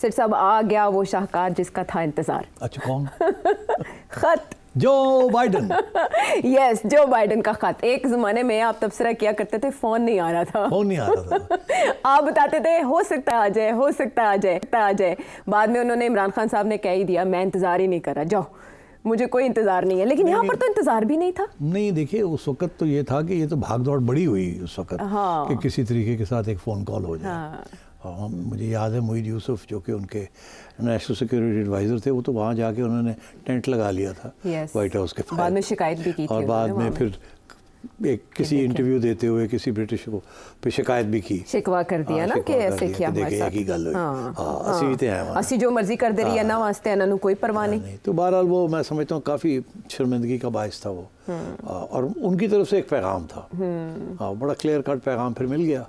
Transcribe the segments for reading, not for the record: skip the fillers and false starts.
सेठ साहब आ गया वो शाहकार जिसका था इंतजार। अच्छा कौन? खत जो बाइडन। यस, जो बाइडन का खत। एक जमाने में आप तबसरा किया करते थे, फोन नहीं आ रहा था, फोन नहीं आ रहा था। आप बताते थे हो सकता है आ जाए, हो सकता है आ जाए, आ जाए। बाद में उन्होंने, इमरान खान साहब ने कह ही दिया मैं इंतजार ही नहीं कर रहा, जाओ मुझे कोई इंतजार नहीं है। लेकिन यहाँ पर तो इंतजार भी नहीं था। नहीं देखिए, उस वक्त तो ये था कि ये तो भाग दौड़ बड़ी हुई उस वक्त। हाँ। कि किसी तरीके के साथ एक फ़ोन कॉल हो जाए। हाँ। मुझे याद है मोहित यूसुफ जो कि उनके नेशनल सिक्योरिटी एडवाइज़र थे, वो तो वहाँ जाके उन्होंने टेंट लगा लिया था वाइट हाउस के। बाद में शिकायत भी की थी और बाद में फिर एक किसी इंटरव्यू देते हुए किसी ब्रिटिश को पे शिकायत भी की, शिकवा कर दिया ना कि ऐसे किया हमारे साथ। की गल हुई। असी भी ते हैं, असी जो मर्जी कर दे रही है ना वास्ते इन्होंने कोई परवाह नहीं। तो बहरहाल वो मैं समझता हूँ काफ़ी शर्मिंदगी का बायस था वो। और उनकी तरफ से एक पैगाम था, बड़ा क्लियर कट पैगाम फिर मिल गया।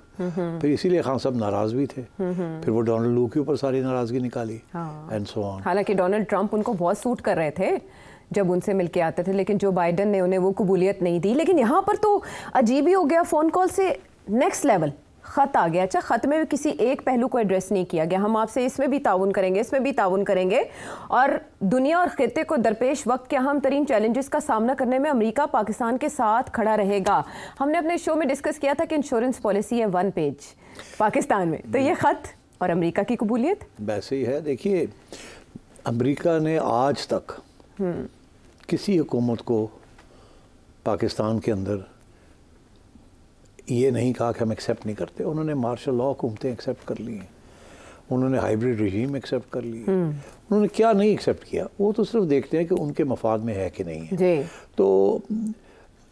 फिर इसीलिए खान साहब नाराज़ भी थे। फिर वो डोनाल्ड लू के ऊपर सारी नाराज़गी निकाली एंड सो ऑन। हालांकि डोनाल्ड ट्रंप उनको बहुत सूट कर रहे थे जब उनसे मिलके आते थे, लेकिन जो बाइडन ने उन्हें वो कबूलियत नहीं दी। लेकिन यहाँ पर तो अजीब ही हो गया, फ़ोन कॉल से नेक्स्ट लेवल ख़त आ गया। अच्छा, ख़त में भी किसी एक पहलू को एड्रेस नहीं किया गया, हम आपसे इसमें भी ताउन करेंगे, इसमें भी ताउन करेंगे, और दुनिया और खित्ते को दरपेश वक्त के अहम तरीन चैलेंजेस का सामना करने में अमेरिका पाकिस्तान के साथ खड़ा रहेगा। हमने अपने शो में डिस्कस किया था कि इंश्योरेंस पॉलिसी है 1 पेज पाकिस्तान में, तो ये ख़त और अमेरिका की कबूलियत वैसे ही है। देखिए, अमेरिका ने आज तक किसी हुकूमत को पाकिस्तान के अंदर ये नहीं कहा कि हम एक्सेप्ट नहीं करते। उन्होंने मार्शल लॉ हुकूमतें एक्सेप्ट कर ली हैं, उन्होंने हाइब्रिड रजीम एक्सेप्ट कर ली है। उन्होंने क्या नहीं एक्सेप्ट किया, वो तो सिर्फ देखते हैं कि उनके मफाद में है कि नहीं है जी। तो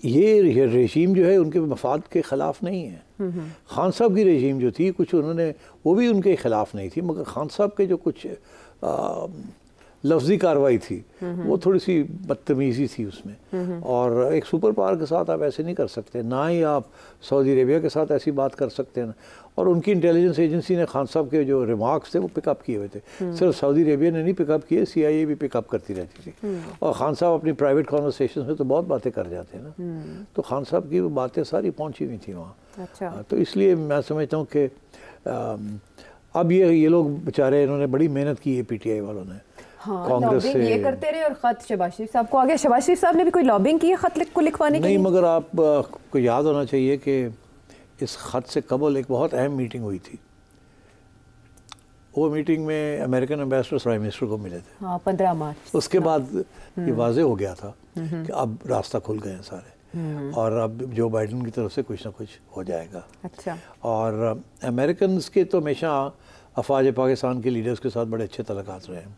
ये रजीम जो है उनके मफाद के ख़िलाफ़ नहीं है। खान साहब की रजीम जो थी कुछ उन्होंने वो भी उनके ख़िलाफ़ नहीं थी, मगर खान साहब के जो कुछ लफ्ज़ी कार्रवाई थी वो थोड़ी सी बदतमीज़ी थी उसमें। और एक सुपर पावर के साथ आप ऐसे नहीं कर सकते, ना ही आप सऊदी अरेबिया के साथ ऐसी बात कर सकते हैं। और उनकी इंटेलिजेंस एजेंसी ने खान साहब के जो रिमार्क्स थे वो पिकअप किए हुए थे। सिर्फ सऊदी अरेबिया ने नहीं पिकअप किए, CIA भी पिकअप करती रहती थी। और खान साहब अपनी प्राइवेट कॉन्वर्सेशन में तो बहुत बातें कर जाते हैं ना, तो खान साहब की वो बातें सारी पहुँची हुई थी वहाँ। अच्छा। तो इसलिए मैं समझता हूँ कि अब ये लोग बेचारे, इन्होंने बड़ी मेहनत की है PTI वालों ने। हाँ, कांग्रेस से ये करते रहे और ख़त शहबाज शरीफ साहब को आ गया। शहबाज शरीफ साहब ने भी कोई लॉबिंग की है ख़त को लिखवाने के लिए? नहीं, मगर आपको याद होना चाहिए कि इस ख़त से कबल एक बहुत अहम मीटिंग हुई थी। वो मीटिंग में अमेरिकन एम्बेसडर प्राइम मिनिस्टर को मिले थे। हाँ, 15 मार्च। उसके बाद ये वाज़े हो गया था कि अब रास्ता खुल गए हैं सारे, और अब जो बाइडन की तरफ से कुछ ना कुछ हो जाएगा। अच्छा। और अमेरिकन के तो हमेशा अफवाज पाकिस्तान के लीडर्स के साथ बड़े अच्छे तल्लुकात रहे हैं,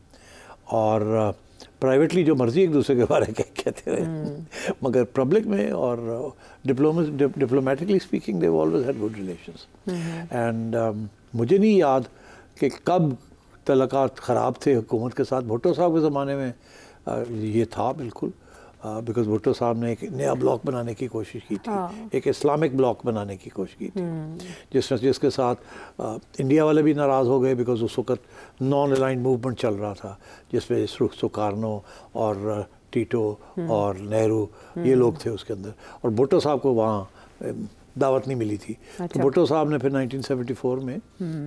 और प्राइवेटली जो मर्जी एक दूसरे के बारे में कहते रहे, मगर पब्लिक में और diplomatically speaking they always had good relations. And मुझे नहीं याद कि कब तल्लुकात ख़राब थे हुकूमत के साथ। भुट्टो साहब के ज़माने में ये था बिल्कुल, बिकॉज भुट्टो साहब ने एक नया ब्लॉक बनाने की कोशिश की थी, एक इस्लामिक ब्लॉक बनाने की कोशिश की थी, जिसके साथ इंडिया वाले भी नाराज़ हो गए, बिकॉज उस वक्त नॉन अलाइंड मूवमेंट चल रहा था जिसमें सुकार्नो और टीटो और नेहरू ये लोग थे उसके अंदर, और भुट्टो साहब को वहाँ दावत नहीं मिली थी। अच्छा। तो भुट्टो साहब ने फिर 1974 में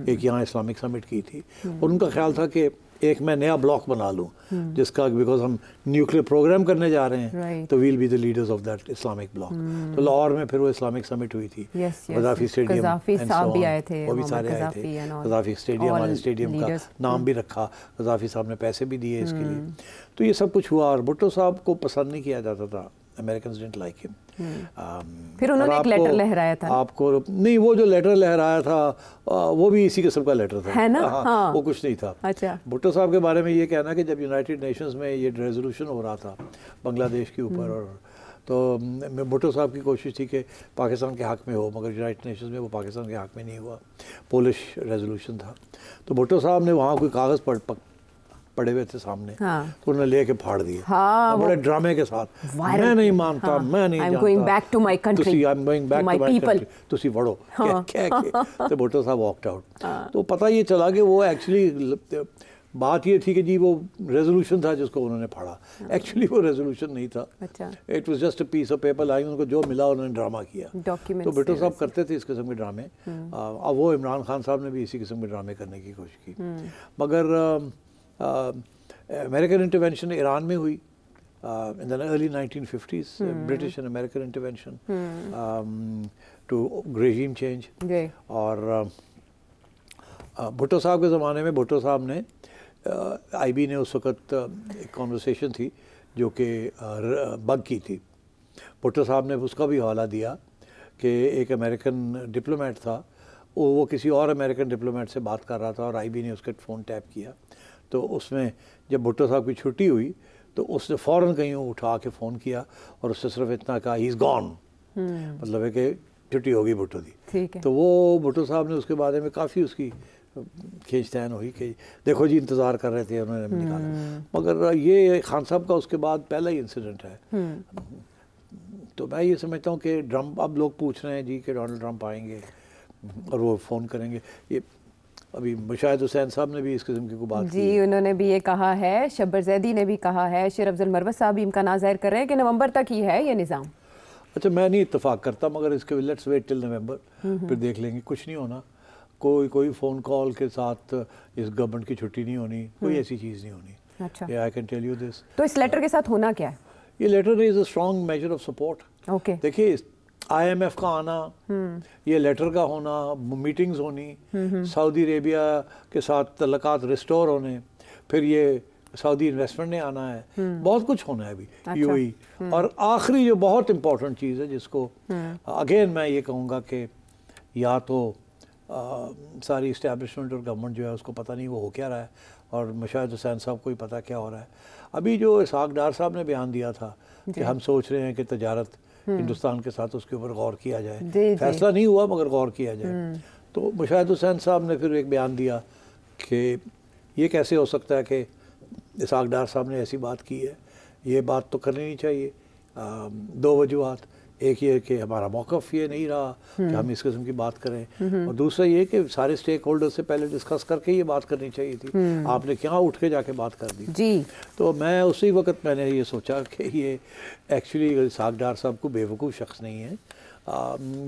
एक यहाँ इस्लामिक समिट की थी, और उनका ख्याल था कि एक मैं नया ब्लॉक बना लूँ जिसका, बिकॉज हम न्यूक्लियर प्रोग्राम करने जा रहे हैं, तो we'll be the leaders of that Islamic bloc. तो लाहौर में फिर वो इस्लामिक समिट हुई थी, गद्दाफी स्टेडियम, भी आए थे, वो भी सारे आए थे। गद्दाफी स्टेडियम, हमारे स्टेडियम का नाम भी रखा, गद्दाफी साहब ने पैसे भी दिए इसके लिए। तो ये सब कुछ हुआ, और भुट्टो साहब को पसंद नहीं किया जाता था, अमेरिकन्स डिडंट लाइक हिम। फिर उन्होंने एक लेटर लहराया था आपको, नहीं वो जो लेटर लहराया था वो भी इसी किस्म का लेटर था, है ना? हाँ, वो कुछ नहीं था। अच्छा। भुट्टो साहब के बारे में ये कहना कि जब यूनाइटेड नेशंस में ये रेजोल्यूशन हो रहा था बांग्लादेश के ऊपर, और तो भुट्टो साहब की कोशिश थी कि पाकिस्तान के हक़ में हो, मगर यूनाइटेड नेशंस में वो पाकिस्तान के हक़ में नहीं हुआ, पोलिश रेजोल्यूशन था। तो भुट्टो साहब ने वहाँ कोई कागज़ पड़े हुए थे सामने, तो उन्होंने लेके फाड़ दिए। हाँ, बड़े ड्रामे के साथ, मैं नहीं मानता, मैं नहीं जानता, going back to my country, I am going back to my people, तुसी वड़ो कह के। तो भुट्टो साहब वॉकड आउट। तो पता ये चला कि वो एक्चुअली बात ये थी कि जी वो रेजोल्यूशन था जिसको उन्होंने पढ़ा, एक्चुअली वो रेजोल्यूशन नहीं था, it was just a piece of paper line, उनको जो मिला उन्होंने ड्रामा किया। तो भुट्टो साहब करते थे इस किस्म के ड्रामे। अब वो इमरान खान साहब ने भी इसी किस्म के ड्रामे करने की कोशिश की, मगर अमेरिकन इंटरवेंशन ईरान में हुई in the early 1950s, British and American intervention to regime change। और भुट्टो साहब के ज़माने में भुट्टो साहब ने आईबी ने उस वक़्त एक कॉन्वर्सेशन थी जो कि बग की थी, भुट्टो साहब ने उसका भी हवाला दिया कि एक अमेरिकन डिप्लोमेट था, वो किसी और अमेरिकन डिप्लोमेट से बात कर रहा था और आईबी ने उसका फ़ोन टैप किया, तो उसमें जब भुट्टो साहब की छुट्टी हुई तो उसने फ़ौरन कहीं उठा के फ़ोन किया और उससे सिर्फ इतना कहा ही इज़ गॉन, मतलब है कि छुट्टी होगी भुट्टो दी। तो वो भुट्टो साहब ने उसके बारे में काफ़ी उसकी खींचतान हुई कि देखो जी इंतज़ार कर रहे थे उन्होंने निकाला, मगर ये खान साहब का उसके बाद पहला ही इंसिडेंट है। तो मैं ये समझता हूँ कि ट्रम्प, अब लोग पूछ रहे हैं जी कि डोनाल्ड ट्रम्प आएंगे और वो फ़ोन करेंगे, ये अभी मुशाहिद हुसैन साहब ने भी इस किस्म की बात जी की। उन्होंने भी ये कहा है, शब्बर जैदी ने भी कहा है, शेर अफजल मरवत साहब भी इम्कान ज़ाहिर कर रहे हैं कि नवंबर तक ही है ये निज़ाम। अच्छा, मैं नहीं इत्तेफाक करता, मगर इसके लेट्स वेट टिल नवंबर, फिर देख लेंगे, कुछ नहीं होना, कोई फ़ोन कॉल के साथ इस गवर्नमेंट की छुट्टी नहीं होनी, कोई ऐसी चीज़ नहीं होनी। अच्छा, I can tell you this. तो इस लेटर के साथ होना क्या है? ये letter is a strong measure of support. Okay, देखिए IMF का आना, ये लेटर का होना, मीटिंग्स होनी, सऊदी अरेबिया के साथ तल्लुकात रिस्टोर होने, फिर ये सऊदी इन्वेस्टमेंट ने आना है, बहुत कुछ होना है अभी। UAE और आखिरी जो बहुत इम्पोर्टेंट चीज़ है जिसको अगेन मैं ये कहूँगा कि या तो सारी इस्टेब्लिशमेंट और गवर्नमेंट जो है उसको पता नहीं वो हो क्या रहा है, और मुशाहिद हुसैन साहब को ही पता क्या हो रहा है। अभी जो इसहाक डार साहब ने बयान दिया था कि हम सोच रहे हैं कि तजारत हिंदुस्तान के साथ उसके ऊपर गौर किया जाए, फैसला नहीं हुआ मगर गौर किया जाए। तो मुशाहिद हुसैन साहब ने फिर एक बयान दिया कि ये कैसे हो सकता है कि इसहाक डार साहब ने ऐसी बात की है, ये बात तो करनी नहीं चाहिए। दो वजूहात, एक ये कि हमारा मौक़िफ़ ये नहीं रहा कि हम इस किस्म की बात करें, और दूसरा ये कि सारे स्टेक होल्डर से पहले डिस्कस करके ये बात करनी चाहिए थी, आपने क्या उठ के जाके बात कर दी जी। तो मैं उसी वक्त मैंने ये सोचा कि ये एक्चुअली इसहाक डार साहब को बेवकूफ़ शख्स नहीं है,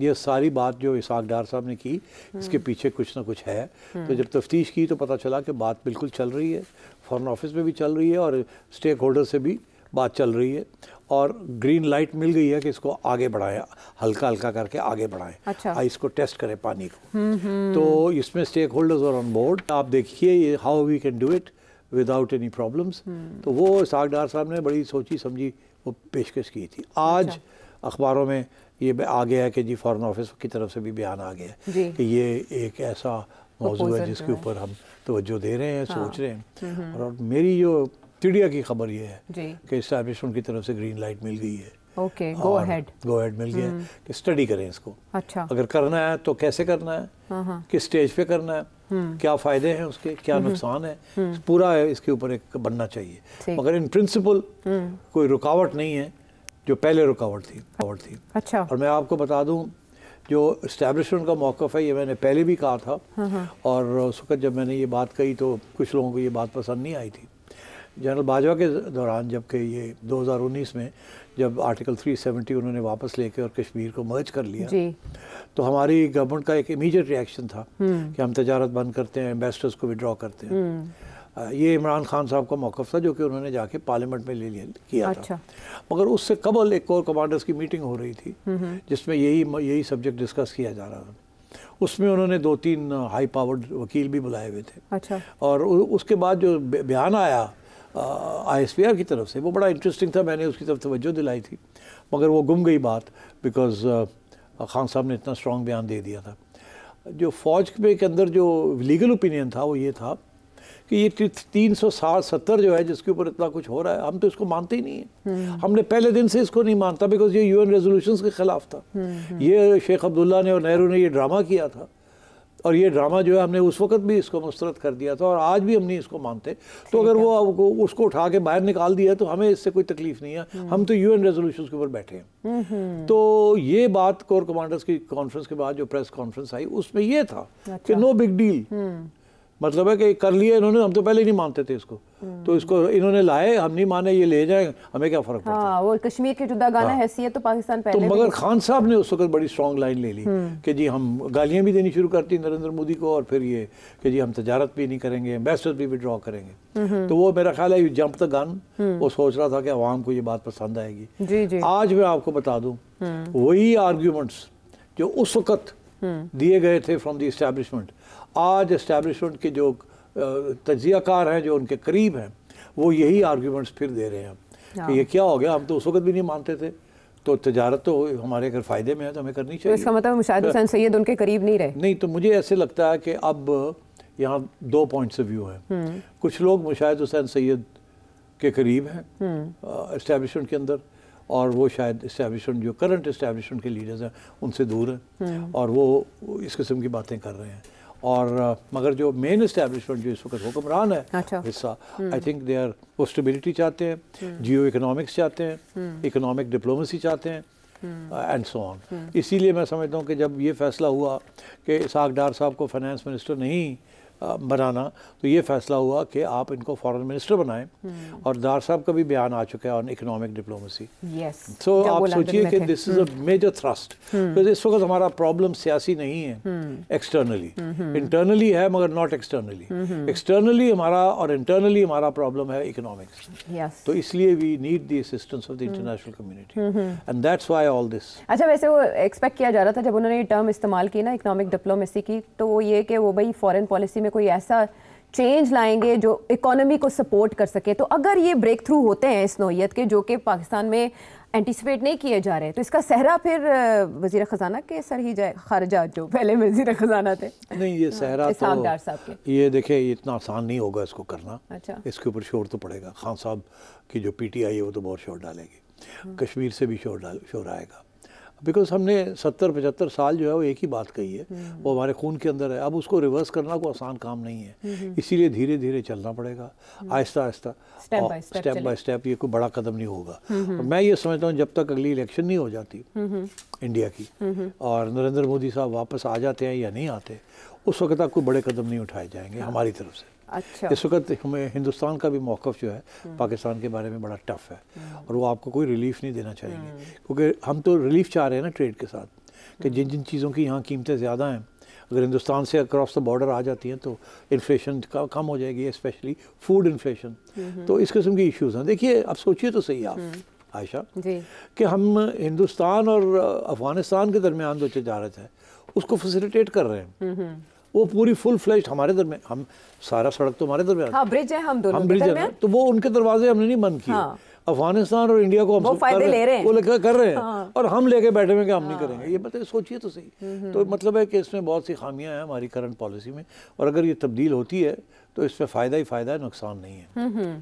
ये सारी बात जो इसहाक डार साहब ने की इसके पीछे कुछ ना कुछ है। तो जब तफ्तीश की तो पता चला कि बात बिल्कुल चल रही है, फॉरेन ऑफिस में भी चल रही है और स्टेक होल्डर से भी बात चल रही है, और ग्रीन लाइट मिल गई है कि इसको आगे बढ़ाएं, हल्का हल्का करके आगे बढ़ाएं। अच्छा, इसको टेस्ट करें पानी को। तो इसमें stakeholders are on board. आप देखिए ये how we can do it without any problems. तो वो इसहाक डार साहब ने बड़ी सोची समझी वो पेशकश की थी। आज अखबारों में ये आ गया है कि जी फॉरेन ऑफिस की तरफ से भी बयान आ गया है कि ये एक ऐसा मौजू है जिसके ऊपर हम तवज्जो दे रहे हैं, सोच रहे हैं। और मेरी जो चिड़िया की खबर ये है कि इस्टेब्लिशमेंट की तरफ से ग्रीन लाइट मिल गई है। ओके, गो अहेड मिल गया कि स्टडी करें इसको। अच्छा, अगर करना है तो कैसे करना है, किस स्टेज पे करना है, क्या फ़ायदे हैं उसके, क्या नुकसान है, पूरा इसके ऊपर एक बनना चाहिए। मगर इन प्रिंसिपल कोई रुकावट नहीं है जो पहले रुकावट थी। अच्छा, और मैं आपको बता दूं जो इस्टेब्लिशमेंट का मौक़िफ़ है ये मैंने पहले भी कहा था, और उस वक्त जब मैंने ये बात कही तो कुछ लोगों को ये बात पसंद नहीं आई थी। जनरल बाजवा के दौरान जबकि ये 2019 में जब आर्टिकल 370 उन्होंने वापस लेके और कश्मीर को मर्ज कर लिया जी। तो हमारी गवर्नमेंट का एक इमीडिएट रिएक्शन था कि हम तजारत बंद करते हैं, इन्वेस्टर्स को विड्रॉ करते हैं। ये इमरान खान साहब का मौक़िफ़ था जो कि उन्होंने जाके पार्लियामेंट में ले लिया किया था। मगर उससे कबल एक और कमांडर्स की मीटिंग हो रही थी जिसमें यही सब्जेक्ट डिस्कस किया जा रहा था। उसमें उन्होंने 2-3 हाई पावर्ड वकील भी बुलाए हुए थे। अच्छा। और उसके बाद जो बयान आया ISPR की तरफ से वो बड़ा इंटरेस्टिंग था, मैंने उसकी तरफ तवज्जो दिलाई थी, मगर वो गुम गई बात बिकॉज खान साहब ने इतना स्ट्रॉन्ग बयान दे दिया था। जो फ़ौज के अंदर जो लीगल ओपिनियन था वो ये था कि ये 360-70 जो है जिसके ऊपर इतना कुछ हो रहा है, हम तो इसको मानते ही नहीं है। हमने पहले दिन से इसको नहीं मानता बिकॉज ये UN रेजोल्यूशंस के ख़िलाफ़ था। ये शेख अब्दुल्ला ने और नेहरू ने ये ड्रामा किया था, और ये ड्रामा जो है हमने उस वक्त भी इसको मुस्तरद कर दिया था और आज भी हम नहीं इसको मानते। तो अगर वो उसको उठा के बाहर निकाल दिया तो हमें इससे कोई तकलीफ नहीं है, हम तो UN रेजोल्यूशंस के ऊपर बैठे हैं। तो ये बात कोर कमांडर्स की कॉन्फ्रेंस के बाद जो प्रेस कॉन्फ्रेंस आई उसमें ये था कि नो बिग डील, मतलब है कि कर लिया इन्होंने, हम तो पहले ही नहीं मानते थे इसको, तो इसको इन्होंने लाए, हम नहीं माने, ये ले जाए, हमें क्या फर्क पड़ता है। वो कश्मीर के जुदा गाना हैसियत तो पाकिस्तान पहले तो मगर खान साहब ने उस वक्त बड़ी स्ट्रॉन्ग लाइन ले ली कि जी हम गालियां भी देनी शुरू करती नरेंद्र मोदी को, और फिर ये कि जी हम तजारत भी नहीं करेंगे, एम्बेसडर भी विड्रॉ करेंगे। तो वो मेरा ख्याल है जंप द गन, वो सोच रहा था कि अवाम को ये बात पसंद आएगी। जी जी। आज मैं आपको बता दूं वही आर्ग्यूमेंट्स जो उस वक्त दिए गए थे फ्रॉम द इस्टेब्लिशमेंट, आज इस्टेब्लिशमेंट के जो तज्जियाकार हैं, जो उनके करीब हैं, वो यही आर्ग्यूमेंट्स फिर दे रहे हैं कि ये क्या हो गया, हम तो उस वक्त भी नहीं मानते थे, तो तजारत तो हमारे अगर फ़ायदे में है तो हमें करनी चाहिए। तो इसका मतलब मुशाहिद हुसैन सैयद उनके करीब नहीं रहे? नहीं, तो मुझे ऐसे लगता है कि अब यहाँ दो पॉइंट्स ऑफ व्यू हैं। कुछ लोग मुशाहिद हुसैन सैयद के करीब हैं इस्टेब्लिशमेंट के अंदर, और वो शायद इस्टेब्लिशमेंट जो करंट इस्टेब्लिशमेंट के लीडर्स हैं उनसे दूर हैं, और वो इस किस्म की बातें कर रहे हैं। और मगर जो मेन इस्टेब्लिशमेंट जो इस वक्त हुक्मरान है हिस्सा, आई थिंक दे आर वो स्टेबिलिटी चाहते हैं, जियो इकोनॉमिक्स चाहते हैं, इकोनॉमिक डिप्लोमेसी चाहते हैं, एंड सो ऑन। इसीलिए मैं समझता हूँ कि जब ये फैसला हुआ कि इसहाक डार साहब को फाइनेंस मिनिस्टर नहीं बनाना, तो ये फैसला हुआ कि आप इनको फॉरेन मिनिस्टर बनाएं, और डार साहब का भी बयान आ चुका है ऑन इकोनॉमिक डिप्लोमेसी। सो आप सोचिए कि this is a major thrust, because इस वक्त हमारा प्रॉब्लम सियासी नहीं है एक्सटर्नली, इंटरनली है मगर नॉट एक्सटर्नली। एक्सटर्नली हमारा और इंटरनली हमारा प्रॉब्लम है इकोनॉमिक्स। तो इसलिए we need the assistance of the international community, and that's why all this. अच्छा, वैसे वो एक्सपेक्ट किया जा रहा था जब उन्होंने ये टर्म इस्तेमाल की ना इकोनॉमिक डिप्लोमेसी की, तो वो ये कि वो भाई फॉरेन पॉलिसी में कोई ऐसा चेंज लाएंगे जो इकोनॉमी को सपोर्ट कर सके। तो अगर ये ब्रेक थ्रू होते हैं इस नौयत के जो कि पाकिस्तान में एंटिसिपेट नहीं किए जा रहे, तो इसका सहरा फिर वजीर खजाना के सर ही जाए, खारजा जो पहले वजीर खजाना थे। नहीं, ये सहरा तो ये देखे ये इतना आसान नहीं होगा इसको करना। अच्छा। इसके ऊपर शोर तो पड़ेगा, खान साहब की जो PTI है वो तो बहुत शोर डालेगी, कश्मीर से भी शोर आएगा, बिकॉज हमने 70-75 साल जो है वो एक ही बात कही है, वो हमारे खून के अंदर है। अब उसको रिवर्स करना कोई आसान काम नहीं है, इसीलिए धीरे धीरे चलना पड़ेगा, Aahista Aahista, step by step. ये कोई बड़ा कदम नहीं होगा। मैं ये समझता हूँ जब तक अगली इलेक्शन नहीं हो जाती इंडिया की, और नरेंद्र मोदी साहब वापस आ जाते हैं या नहीं आते, उस वक्त तक कोई बड़े कदम नहीं उठाए जाएंगे हमारी तरफ से। अच्छा। इस वक्त हमें हिंदुस्तान का भी मौक़िफ़ जो है पाकिस्तान के बारे में बड़ा टफ़ है, और वो आपको कोई रिलीफ नहीं देना चाहेंगे, क्योंकि हम तो रिलीफ चाह रहे हैं ना ट्रेड के साथ, कि जिन जिन चीज़ों की यहाँ कीमतें ज़्यादा हैं, अगर हिंदुस्तान से अक्रॉस द बॉर्डर आ जाती हैं तो इन्फ्लेशन कम हो जाएगी, स्पेशली फूड इन्फ्लेशन। तो इस किस्म के इश्यूज़ हैं। देखिए, अब सोचिए तो सही आप आयशा कि हम हिंदुस्तान और अफ़गानिस्तान के दरमियान जो तजारत है उसको फैसिलिटेट कर रहे हैं, वो पूरी फुल फ्लेश्ड हमारे दरमियान, हम सारा सड़क तो हमारे दरमियान, हाँ, ब्रिज है, हम दोनों ब्रिज है, तो वो उनके दरवाजे हमने नहीं बंद किए। अफगानिस्तान और इंडिया को हम फायदे ले रहे हैं, वो लेकर कर रहे हैं, और हम लेके बैठे हुए कि हम नहीं करेंगे। ये बताइए, सोचिए तो सही। तो मतलब है कि इसमें बहुत सी खामियां हैं हमारी करंट पॉलिसी में, और अगर ये तब्दील होती है तो इसमें फ़ायदा ही फ़ायदा है, नुकसान नहीं है।